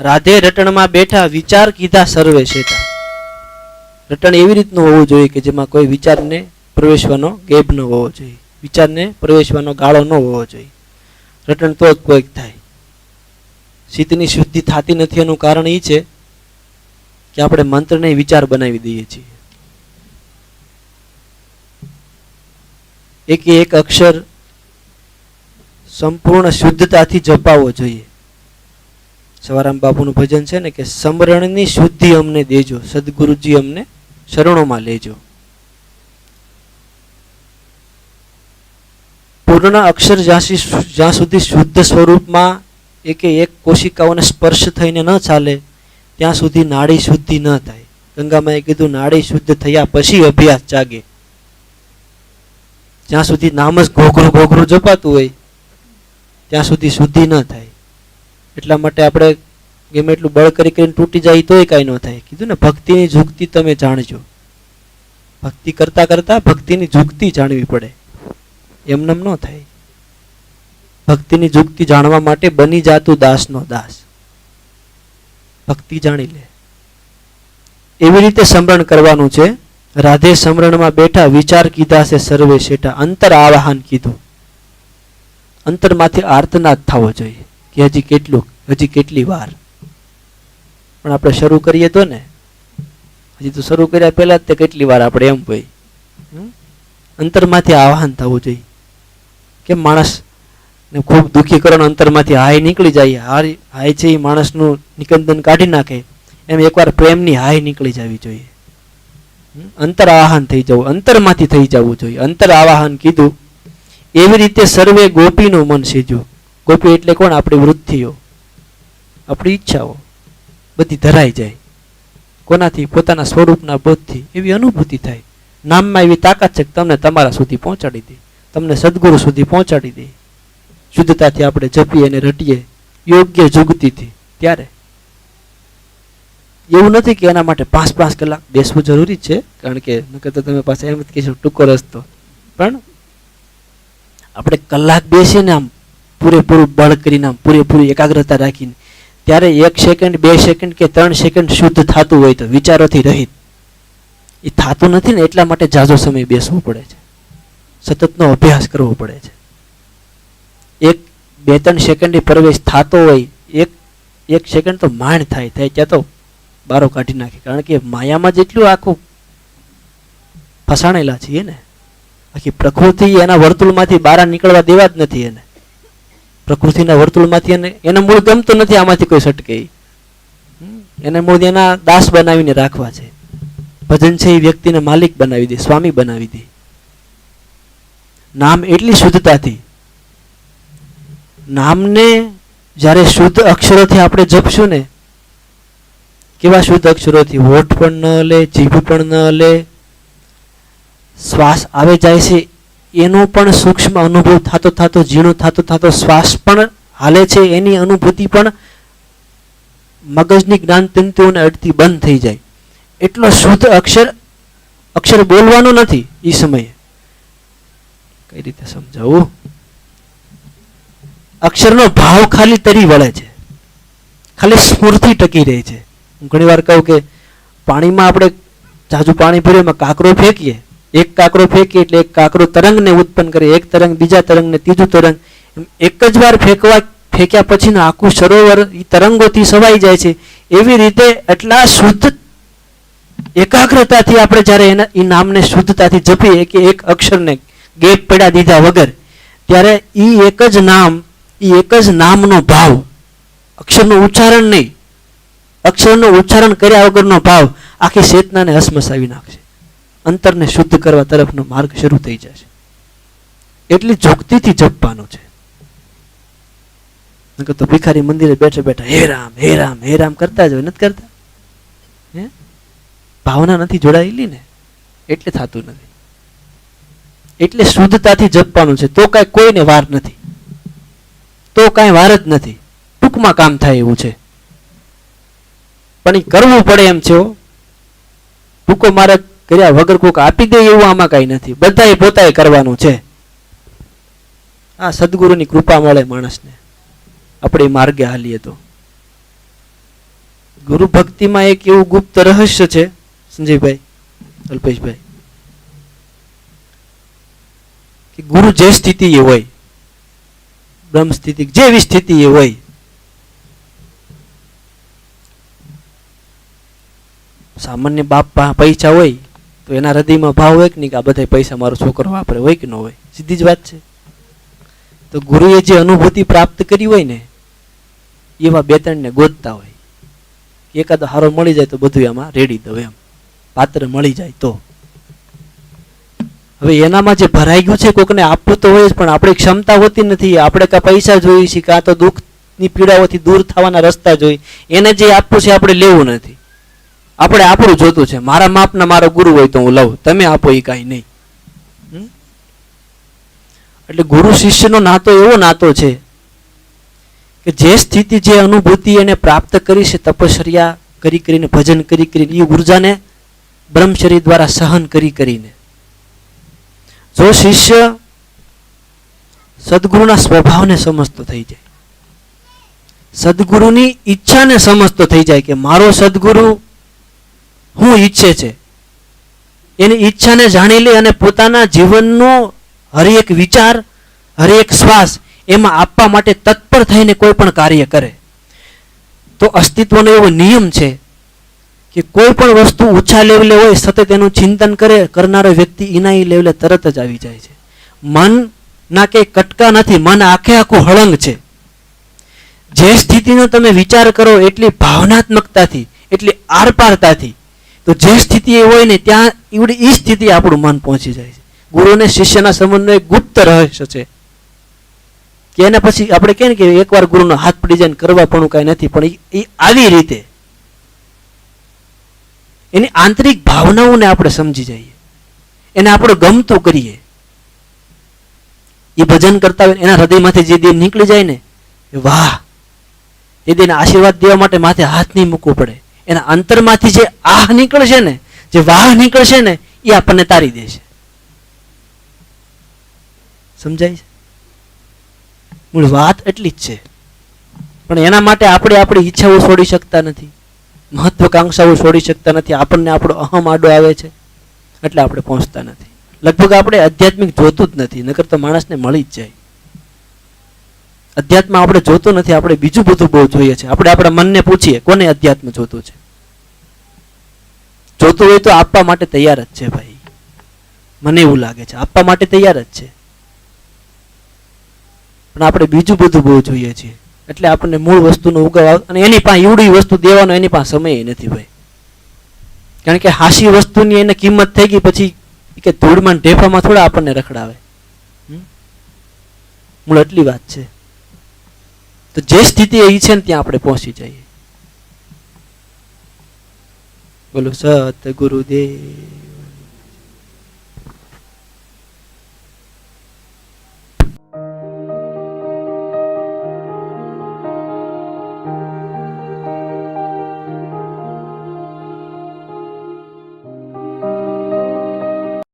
રાધે રટણમાં બેઠા વિચાર કીધા સર્વે શેઠા. રટણ એવી રીતનું હોવું જોઈએ કે જેમાં કોઈ વિચારને પ્રવેશવાનો ગેપ ન હોવો જોઈએ, વિચારને પ્રવેશવાનો ગાળો ન હોવો જોઈએ. રટણ તો જ કોઈક થાય. શીતની શુદ્ધિ થતી નથી એનું કારણ એ છે કે આપણે મંત્રને વિચાર બનાવી દઈએ છીએ. એક અક્ષર સંપૂર્ણ શુદ્ધતાથી જપાવવો જોઈએ. સવારામ બાપુનું ભજન છે ને કે સમરણની શુદ્ધિ અમને દેજો, સદગુરુજી અમને શરણોમાં લેજો. પૂર્ણ અક્ષર જ્યાં સુધી શુદ્ધ સ્વરૂપમાં એક કોશિકાઓને સ્પર્શ થઈને ન ચાલે ત્યાં સુધી નાડી શુદ્ધિ ન થાય. ગંગામાએ કીધું નાડી શુદ્ધ થયા પછી અભ્યાસ જાગે. જ્યાં સુધી નામ જ ઘોઘરું ઘોઘરું જપાતું હોય ત્યાં સુધી શુદ્ધિ ન થાય. એટલા માટે આપણે ગમે એટલું બળ કરી કરીને તૂટી જાય તોય કાંઈ ન થાય. કીધું ને ભક્તિની જુગતી તમે જાણજો. ભક્તિ કરતા કરતા ભક્તિની જુગતી જાણવી પડે, એમનેમ ન થાય. ભક્તિની જુગતી જાણવા માટે બની જાતું દાસનો દાસ. ભક્તિ જાણી લે એવી રીતે સમરણ કરવાનું છે. રાધે સમરણમાં બેઠા વિચાર કીધા છે સર્વે શેઠા. અંતર આવાહન કીધું. અંતરમાંથી આર્તનાદ થવો જોઈએ કે હજી કેટલી વાર. પણ આપણે શરૂ કરીએ તો ને, હજી તો શરૂ કર્યા પહેલા જ તે કેટલી વાર આપણે એમ હોય. અંતરમાંથી આવાહન થવું જોઈએ. કે માણસ ને ખૂબ દુઃખી કરવાનો અંતરમાંથી હાય નીકળી જાય. હાય છે એ માણસનું નિકંદન કાઢી નાખે એમ એકવાર પ્રેમની હાય નીકળી જવી જોઈએ. અંતર આવાહન થઈ જવું, અંતરમાંથી થઈ જવું જોઈએ. અંતર આવાહન કીધું. એવી રીતે સર્વે ગોપીનું મન સીજ્યું. ગોપી એટલે કોણ? આપણી વૃત્તિઓ, આપણી ઈચ્છાઓ બધી ધરાઈ જાય. કોનાથી? પોતાના સ્વરૂપના બોધથી. એવી અનુભૂતિ થાય. નામમાં એવી તાકાત છે કે તમને તમારા સુધી પહોંચાડી દે, તમને સદગુરુ સુધી પહોંચાડી દે. શુદ્ધતાથી આપણે જપીએ અને રટીએ યોગ્ય જુગતીથી. ત્યારે એવું નથી કે એના માટે 5-5 કલાક બેસવું જરૂરી છે, કારણ કે નકર તો તમે પાછા એમ જ કહેશો ટૂંકો રસ્તો. પણ આપણે કલાક બેસીએ ને આમ પૂરેપૂરું બળ કરીને, આમ પૂરેપૂરી એકાગ્રતા રાખીને, ત્યારે 1 સેકન્ડ 2 સેકન્ડ કે 3 સેકન્ડ શુદ્ધ થતું હોય તો વિચારોથી રહિત એ થતું નથી ને. એટલા માટે ઝાઝો સમય બેસવું પડે છે, સતતનો અભ્યાસ કરવો પડે છે. 1-2-3 સેકન્ડ પ્રવેશ થતો હોય, 1 સેકન્ડ તો માંડ થાય ત્યાં તો બારો કાઢી નાખે. કારણ કે માયામાં જેટલું આખું ફસાણેલા છીએ ને, આખી પ્રકૃતિ એના વર્તુળમાંથી બહાર નીકળવા દેવા જ નથી. એને પ્રકૃતિના વર્તુળમાંથી એને મૂળ ગમતું નથી આમાંથી કોઈ સટકે. એને મૂળ એના દાસ બનાવીને રાખવા છે. ભજન છે એ વ્યક્તિને માલિક બનાવી દે, સ્વામી બનાવી દે. નામ એટલી શુદ્ધતાથી, નામને જ્યારે શુદ્ધ અક્ષરોથી આપણે જપશું ને, કેવા શુદ્ધ અક્ષરોથી? હોઠ પણ ન લે, જીભ પણ ન લે, શ્વાસ આવે જાય છે એનો પણ સૂક્ષ્મ અનુભવ થતો થતો, ઝીણો થતો થતો શ્વાસ પણ હાલે છે એની અનુભૂતિ પણ મગજની જ્ઞાન તંતુઓને અડતી બંધ થઈ જાય. એટલો શુદ્ધ અક્ષર બોલવાનો નથી એ સમયે. કઈ રીતે સમજાવું? અક્ષરનો ભાવ ખાલી તરી વળે છે, ખાલી સ્ફૂર્તિ ટકી રહી છે. હું ઘણી વાર કહું કે પાણીમાં આપણે જાજુ પાણી ભર્યું, એમાં કાંકરો ફેંકીએ, એક કાંકરો ફેંકીએ એટલે એક કાંકરો તરંગને ઉત્પન્ન કરે, એક તરંગ બીજા તરંગને ત્રીજું તરંગ, એક જ વાર ફેંક્યા પછીનું આખું સરોવર એ તરંગોથી સવાઈ જાય છે. એવી રીતે એટલા શુદ્ધ એકાગ્રતાથી આપણે જ્યારે એ નામને શુદ્ધતાથી જપીએ કે એક અક્ષરને ગેપ પડ્યા દીધા વગર, ત્યારે એ એક જ નામનો ભાવ, અક્ષરનું ઉચ્ચારણ નહીં, અક્ષરનું ઉચ્ચારણ કર્યા વગરનો ભાવ આખી ચેતનાને હસમસાવી નાખશે. અંતરને શુદ્ધ કરવા તરફનો માર્ગ શરૂ થઈ જશે. એટલી જોગતીથી જપવાનું છે. નકર તો ભિખારી મંદિરે બેઠા બેઠા હે રામ હે રામ હે રામ કરતા જ હોય, નથી કરતા? ભાવના નથી જોડાયેલી ને, એટલે થતું નથી. એટલે શુદ્ધતાથી જપવાનું છે. તો કાંઈ કોઈને વાર નથી, તો કાંઈ વાર જ નથી. ટૂંકમાં કામ થાય એવું છે, પણ એ કરવું પડે એમ છે. ટૂંકો મારે કર્યા વગર કોઈક આપી દે એવું આમાં કાંઈ નથી. બધાએ પોતાએ કરવાનું છે. આ સદગુરુની કૃપા મળે માણસને, આપણે માર્ગે હાલીએ તો. ગુરુ ભક્તિમાં એક એવું ગુપ્ત રહસ્ય છે સંજયભાઈ, અલ્પેશભાઈ, કે ગુરુ જે સ્થિતિ એ હોય, બ્રહ્મ સ્થિતિ જેવી સ્થિતિ એ હોય, સામાન્ય બાપ પૈસા હોય તો એના હૃદયમાં ભાવ હોય કે નહીં કે આ બધા પૈસા મારો છોકરો વાપરે, હોય કે ન હોય? સીધી જ વાત છે. તો ગુરુએ જે અનુભૂતિ પ્રાપ્ત કરી હોય ને એવા બે ત્રણ ને ગોતતા હોય, એકાદો હારો મળી જાય તો બધું એમાં રેડી દો, એમ પાત્ર મળી જાય તો. હવે એનામાં જે ભરાઈ ગયું છે કોકને આપવું તો હોય જ, પણ આપણી ક્ષમતા હોતી નથી. આપણે કાં પૈસા જોઈએ છે, કાં તો દુઃખની પીડાઓથી દૂર થવાના રસ્તા જોઈ, એને જે આપવું છે આપણે લેવું નથી. આપણે આપણું જોતું છે, મારા માપના મારો ગુરુ હોય તો હું લઉં, તમે આપો એ કાંઈ નહીં. એટલે ગુરુ શિષ્યનો નાતો એવો નાતો છે કે જે સ્થિતિ જે અનુભૂતિ એને પ્રાપ્ત કરી છે, તપશ્ચર્યા કરી કરીને, ભજન કરી કરીને, એ ઉર્જાને બ્રહ્મચર્ય દ્વારા સહન કરી કરીને, જો શિષ્ય સદગુરુના સ્વભાવને સમજતો થઈ જાય, સદગુરુની ઈચ્છાને સમજતો થઈ જાય કે મારો સદગુરુ શું ઈચ્છે છે, એની ઈચ્છાને જાણી લે અને પોતાના જીવનનો હરેક વિચાર, હરેક શ્વાસ એમાં આપવા માટે તત્પર થઈને કોઈ પણ કાર્ય કરે, તો અસ્તિત્વનો એવો નિયમ છે કે કોઈ પણ વસ્તુ ઊંચા લેવલે હોય, સતત એનું ચિંતન કરે કરનારો વ્યક્તિ એના એ લેવલે તરત જ આવી જાય છે. મન ના કે કટકા નથી, મન આખે આખું હળંગ છે. જે સ્થિતિનો તમે વિચાર કરો એટલી ભાવનાત્મકતાથી, એટલી આરપારતાથી, તો જે સ્થિતિ એ હોય ને ત્યાં એવડી એ સ્થિતિ આપણું મન પહોંચી જાય છે. ગુરુ અને શિષ્યના સંબંધનો એક ગુપ્ત રહસ્ય છે કે એના પછી આપણે કહે ને કે એકવાર ગુરુનો હાથ પડી જાય ને કરવા પણ કાંઈ નથી, પણ એ આવી રીતે એની આંતરિક ભાવનાઓને આપણે સમજી જઈએ, એને આપણે ગમતું કરીએ. એ ભજન કરતા હોય એના હૃદયમાંથી જે દેવ નીકળી જાય ને, વાહ, એ દેવને આશીર્વાદ દેવા માટે માથે હાથ નહીં મૂકવો પડે, એના અંતરમાંથી જે આહ નીકળશે ને, જે વાહ નીકળશે ને, એ આપણને તારી દેશે. સમજાય છે? મૂળ વાત એટલી જ છે. પણ એના માટે આપણે આપણી ઈચ્છાઓ છોડી શકતા નથી, મહત્વકાંક્ષાઓ છોડી શકતા નથી. આપણને આપણો અહમ આડો આવે છે એટલે આપણે પહોંચતા નથી. લગભગ આપણે આધ્યાત્મિક જોતું જ નથી, નકર તો માણસને મળી જ જાય. અધ્યાત્મ આપણે જોતું નથી, આપણે બીજું બધું બહુ જોઈએ છે. આપણે આપણા મનને પૂછીએ કોને અધ્યાત્મ જોતું છે? જોતું હોય તો આપવા માટે તૈયાર જ છે ભાઈ. મને એવું લાગે છે આપવા માટે તૈયાર જ છે, પણ આપણે બીજું બધું બહુ જોઈએ છીએ. એટલે આપણને મૂળ વસ્તુનો ઉગાવ, અને એની પાસે એવડી વસ્તુ દેવાનો એની પાસે સમય નથી ભાઈ. કારણ કે હાસી વસ્તુની એને કિંમત થઈ ગઈ પછી કે ધૂળમાં ઢેફામાં થોડા આપણને રખડાવે. મૂળ એટલી વાત છે. તો જે સ્થિતિ એ છે ને ત્યાં આપણે પહોંચી જઈએ. બોલો સત ગુરુદેવ.